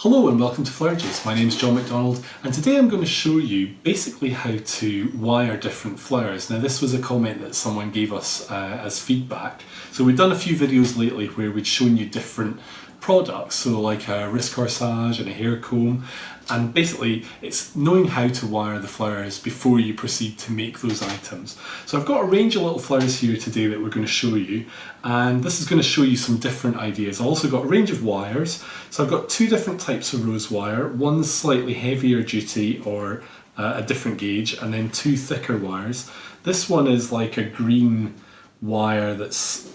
Hello and welcome to Flower Juice. My name is John McDonald and today I'm going to show you basically how to wire different flowers. Now this was a comment that someone gave us as feedback. So we've done a few videos lately where we'd shown you different products, so like a wrist corsage and a hair comb, and basically it's knowing how to wire the flowers before you proceed to make those items. So I've got a range of little flowers here today that we're going to show you, and this is going to show you some different ideas. I've also got a range of wires. So I've got two different types of rose wire, one's slightly heavier duty or a different gauge, and then two thicker wires. This one is like a green wire that's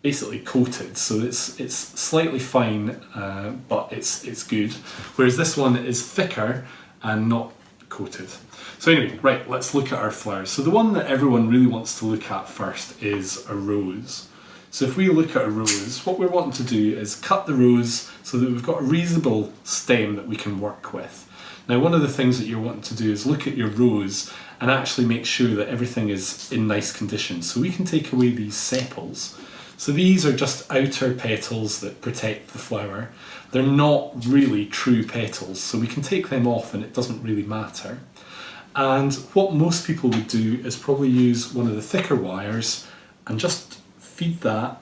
basically coated, so it's slightly fine, but it's good. Whereas this one is thicker and not coated. So anyway, right, let's look at our flowers. So the one that everyone really wants to look at first is a rose. So if we look at a rose, what we're wanting to do is cut the rose so that we've got a reasonable stem that we can work with. Now one of the things that you're wanting to do is look at your rose and actually make sure that everything is in nice condition. So we can take away these sepals. So these are just outer petals that protect the flower. They're not really true petals, so we can take them off and it doesn't really matter. And what most people would do is probably use one of the thicker wires and just feed that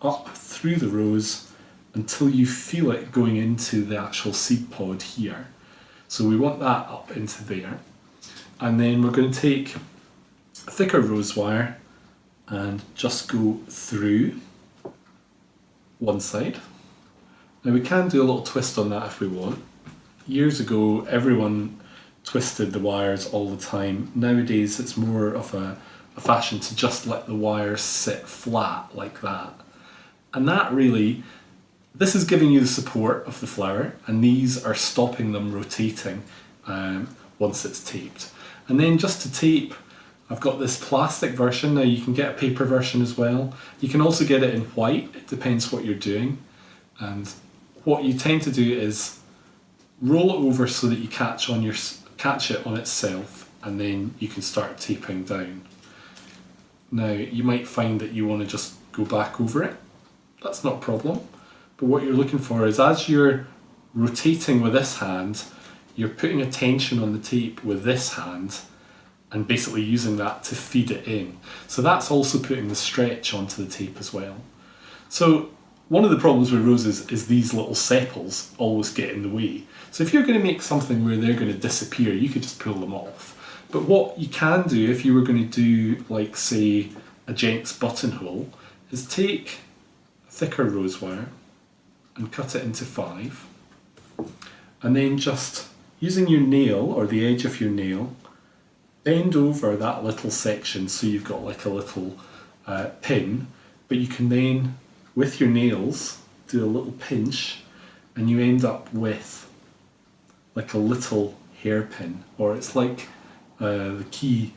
up through the rose until you feel it going into the actual seed pod here. So we want that up into there. And then we're going to take a thicker rose wire and just go through one side. Now we can do a little twist on that if we want. Years ago everyone twisted the wires all the time. Nowadays it's more of a fashion to just let the wires sit flat like that. And that really, this is giving you the support of the flower, and these are stopping them rotating once it's taped. And then just to tape, I've got this plastic version. Now you can get a paper version as well. You can also get it in white, it depends what you're doing. And what you tend to do is roll it over so that you catch it on itself, and then you can start taping down. Now you might find that you want to just go back over it. That's not a problem. But what you're looking for is, as you're rotating with this hand, you're putting a tension on the tape with this hand and basically using that to feed it in. So that's also putting the stretch onto the tape as well. So one of the problems with roses is these little sepals always get in the way. So if you're going to make something where they're going to disappear, you could just pull them off. But what you can do if you were going to do, like say, a gent's buttonhole, is take a thicker rose wire and cut it into 5, and then just using your nail or the edge of your nail, bend over that little section so you've got like a little pin, but you can then, with your nails, do a little pinch and you end up with like a little hairpin, or it's like the key,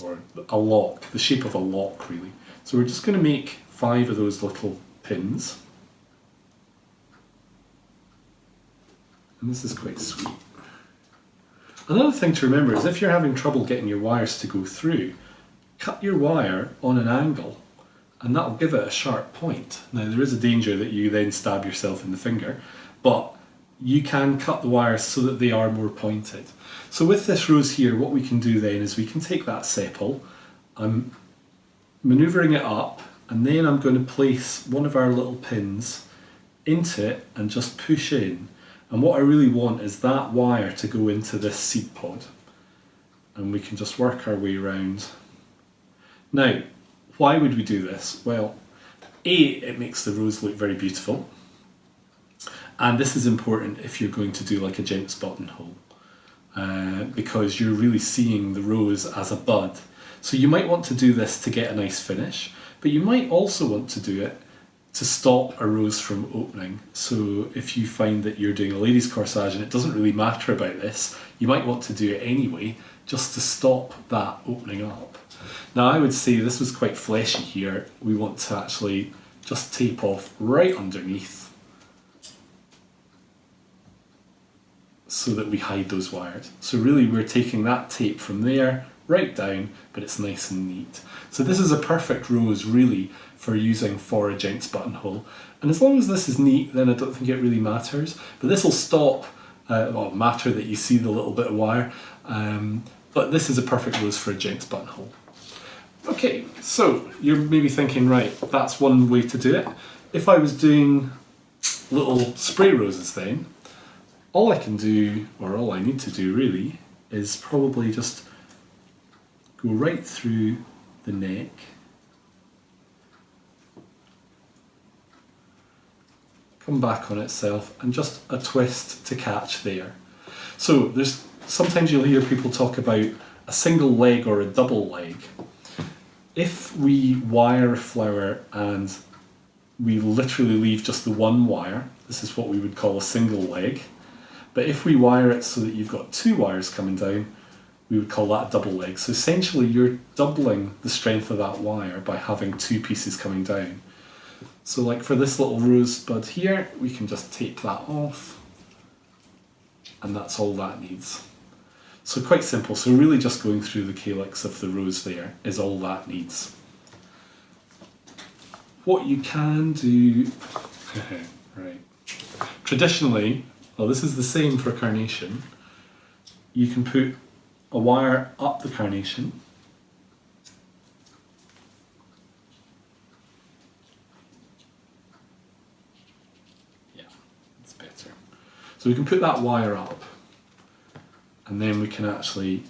or a lock, the shape of a lock really. So we're just going to make 5 of those little pins. And this is quite sweet. Another thing to remember is if you're having trouble getting your wires to go through, cut your wire on an angle and that'll give it a sharp point. Now there is a danger that you then stab yourself in the finger, but you can cut the wires so that they are more pointed. So with this rose here, what we can do then is we can take that sepal, I'm manoeuvring it up, and then I'm going to place one of our little pins into it and just push in. And what I really want is that wire to go into this seed pod. And we can just work our way around. Now, why would we do this? Well, A, it makes the rose look very beautiful. And this is important if you're going to do like a gent's buttonhole, because you're really seeing the rose as a bud. So you might want to do this to get a nice finish, but you might also want to do it to stop a rose from opening. So if you find that you're doing a lady's corsage and it doesn't really matter about this, you might want to do it anyway, just to stop that opening up. Now I would say this was quite fleshy here. We want to actually just tape off right underneath so that we hide those wires. So really we're taking that tape from there right down, but it's nice and neat. So this is a perfect rose really for using for a gents buttonhole. And as long as this is neat, then I don't think it really matters. But this will stop, well, matter that you see the little bit of wire, but this is a perfect rose for a gents buttonhole. Okay, so you're maybe thinking, right, that's one way to do it. If I was doing little spray roses then, all I can do, or all I need to do really, is probably just go right through the neck, come back on itself, and just a twist to catch there. So sometimes you'll hear people talk about a single leg or a double leg. If we wire a flower and we literally leave just the one wire, this is what we would call a single leg. But if we wire it so that you've got two wires coming down, we would call that a double leg. So essentially you're doubling the strength of that wire by having two pieces coming down. So like for this little rosebud here, we can just tape that off, and that's all that needs. So quite simple. So really just going through the calyx of the rose there is all that needs. What you can do, right, traditionally, well, this is the same for carnation. You can put a wire up the carnation, yeah, that's better. So we can put that wire up, and then we can actually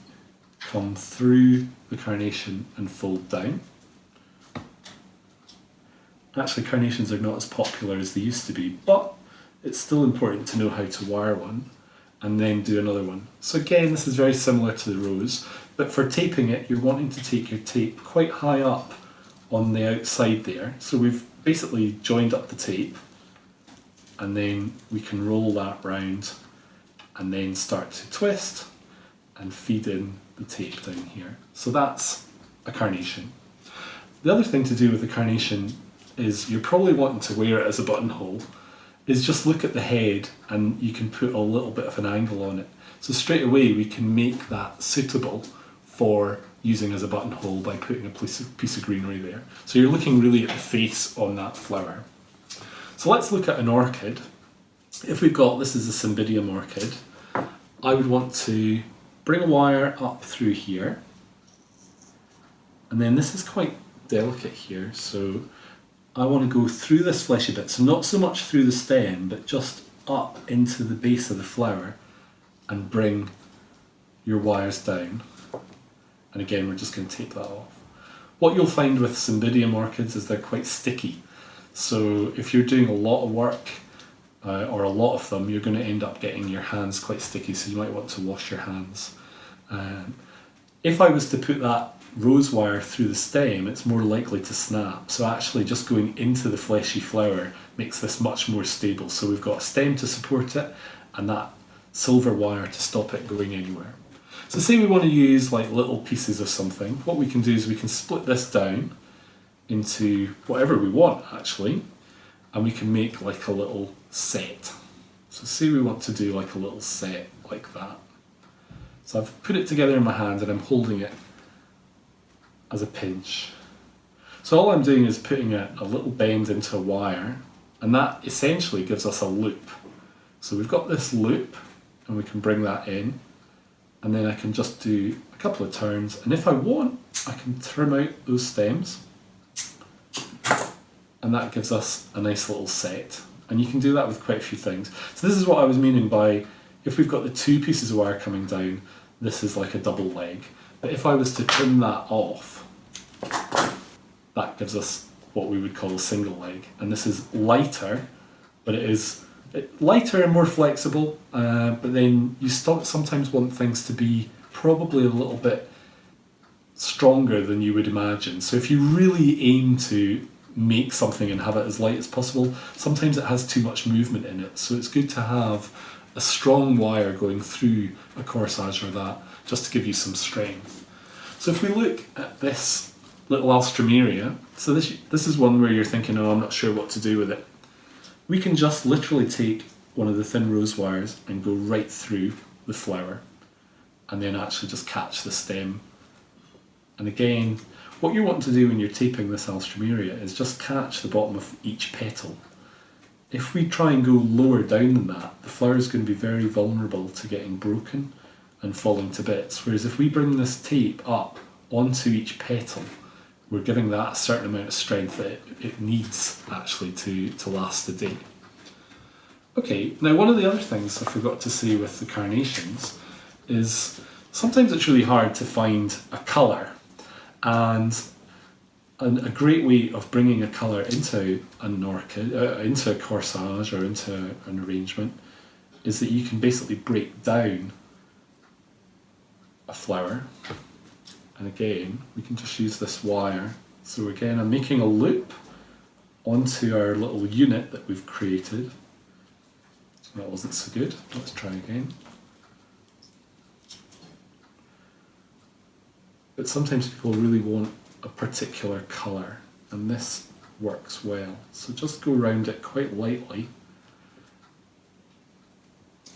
come through the carnation and fold down. Actually, carnations are not as popular as they used to be, but it's still important to know how to wire one and then do another one. So again, this is very similar to the rose, but for taping it, you're wanting to take your tape quite high up on the outside there. So we've basically joined up the tape, and then we can roll that round and then start to twist and feed in the tape down here. So that's a carnation. The other thing to do with the carnation is you're probably wanting to wear it as a buttonhole, is just look at the head and you can put a little bit of an angle on it. So straight away we can make that suitable for using as a buttonhole by putting a piece of greenery there. So you're looking really at the face on that flower. So let's look at an orchid. If we've got, this is a cymbidium orchid, I would want to bring a wire up through here, and then this is quite delicate here, so I want to go through this fleshy bit, so not so much through the stem, but just up into the base of the flower and bring your wires down. And again, we're just going to tape that off. What you'll find with cymbidium orchids is they're quite sticky. So if you're doing a lot of work, or a lot of them, you're going to end up getting your hands quite sticky, so you might want to wash your hands. If I was to put that rose wire through the stem, it's more likely to snap. So actually just going into the fleshy flower makes this much more stable. So we've got a stem to support it and that silver wire to stop it going anywhere. So say we want to use like little pieces of something, what we can do is we can split this down into whatever we want actually, and we can make like a little set. So say we want to do like a little set like that. So I've put it together in my hand and I'm holding it as a pinch. So all I'm doing is putting a little bend into a wire, and that essentially gives us a loop. So we've got this loop and we can bring that in, and then I can just do a couple of turns, and if I want I can trim out those stems, and that gives us a nice little set. And you can do that with quite a few things. So this is what I was meaning by, if we've got the two pieces of wire coming down, this is like a double leg. But if I was to trim that off, that gives us what we would call a single leg. And this is lighter, but it is lighter and more flexible, but then you sometimes want things to be probably a little bit stronger than you would imagine. So if you really aim to make something and have it as light as possible, sometimes it has too much movement in it. So it's good to have a strong wire going through a corsage or that, just to give you some strength. So if we look at this little alstroemeria, so this is one where you're thinking, oh, I'm not sure what to do with it. We can just literally take one of the thin rose wires and go right through the flower, and then actually just catch the stem And again, what you want to do when you're taping this alstroemeria is just catch the bottom of each petal. If we try and go lower down than that, the flower is going to be very vulnerable to getting broken and falling to bits. Whereas if we bring this tape up onto each petal, we're giving that a certain amount of strength that it needs actually to last the day. Okay, now one of the other things I forgot to say with the carnations is sometimes it's really hard to find a colour, and a great way of bringing a colour into an orchid, into a corsage or into an arrangement, is that you can basically break down a flower. And again, we can just use this wire. So again, I'm making a loop onto our little unit that we've created. That wasn't so good. Let's try again. But sometimes people really want a particular colour, and this works well. So just go around it quite lightly,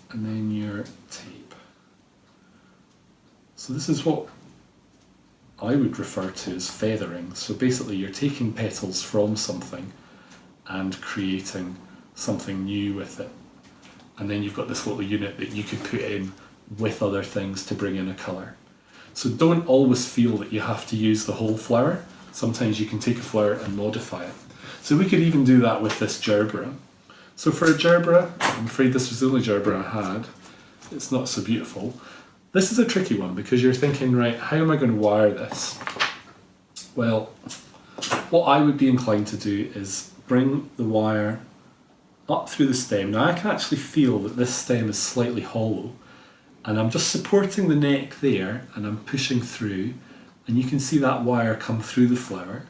and then your tape. So this is what I would refer to as feathering. So basically you're taking petals from something and creating something new with it. And then you've got this little unit that you could put in with other things to bring in a colour. So don't always feel that you have to use the whole flower. Sometimes you can take a flower and modify it. So we could even do that with this gerbera. So for a gerbera, I'm afraid this was the only gerbera I had. It's not so beautiful. This is a tricky one because you're thinking, right, how am I going to wire this? Well, what I would be inclined to do is bring the wire up through the stem. Now I can actually feel that this stem is slightly hollow, and I'm just supporting the neck there and I'm pushing through, and you can see that wire come through the flower.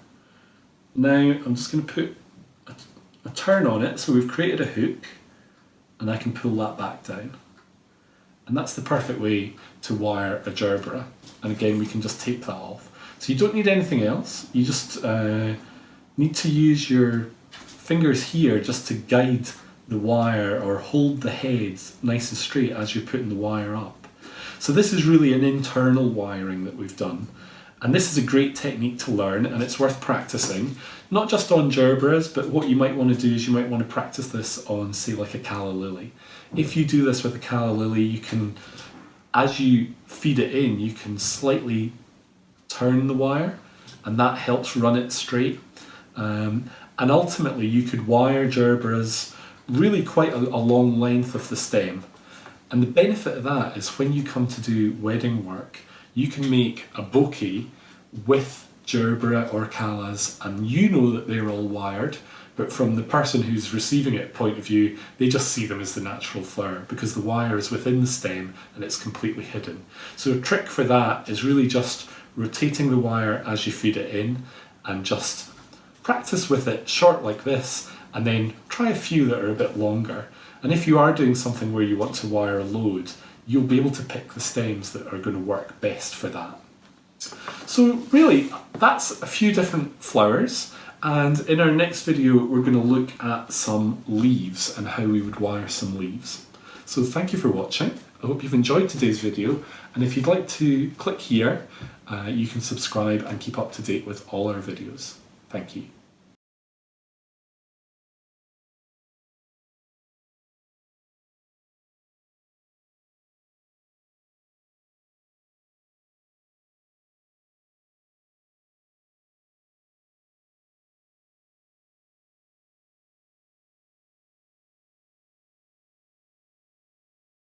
Now I'm just going to put a turn on it, so we've created a hook, and I can pull that back down. And that's the perfect way to wire a gerbera. And again, we can just tape that off. So you don't need anything else. You just need to use your fingers here just to guide the wire or hold the head nice and straight as you're putting the wire up. So this is really an internal wiring that we've done. And this is a great technique to learn, and it's worth practicing, not just on gerberas, but what you might want to do is you might want to practice this on, say, like a calla lily. If you do this with a calla lily, you can, as you feed it in, you can slightly turn the wire, and that helps run it straight. And ultimately, you could wire gerberas really quite a long length of the stem. And the benefit of that is when you come to do wedding work, you can make a bouquet with gerbera or callas, and you know that they're all wired, but from the person who's receiving it point of view, they just see them as the natural flower because the wire is within the stem and it's completely hidden. So a trick for that is really just rotating the wire as you feed it in, and just practice with it short like this, and then try a few that are a bit longer. And if you are doing something where you want to wire a load, you'll be able to pick the stems that are going to work best for that. So really, that's a few different flowers, and in our next video we're going to look at some leaves and how we would wire some leaves. So thank you for watching. I hope you've enjoyed today's video, and if you'd like to click here, you can subscribe and keep up to date with all our videos. Thank you.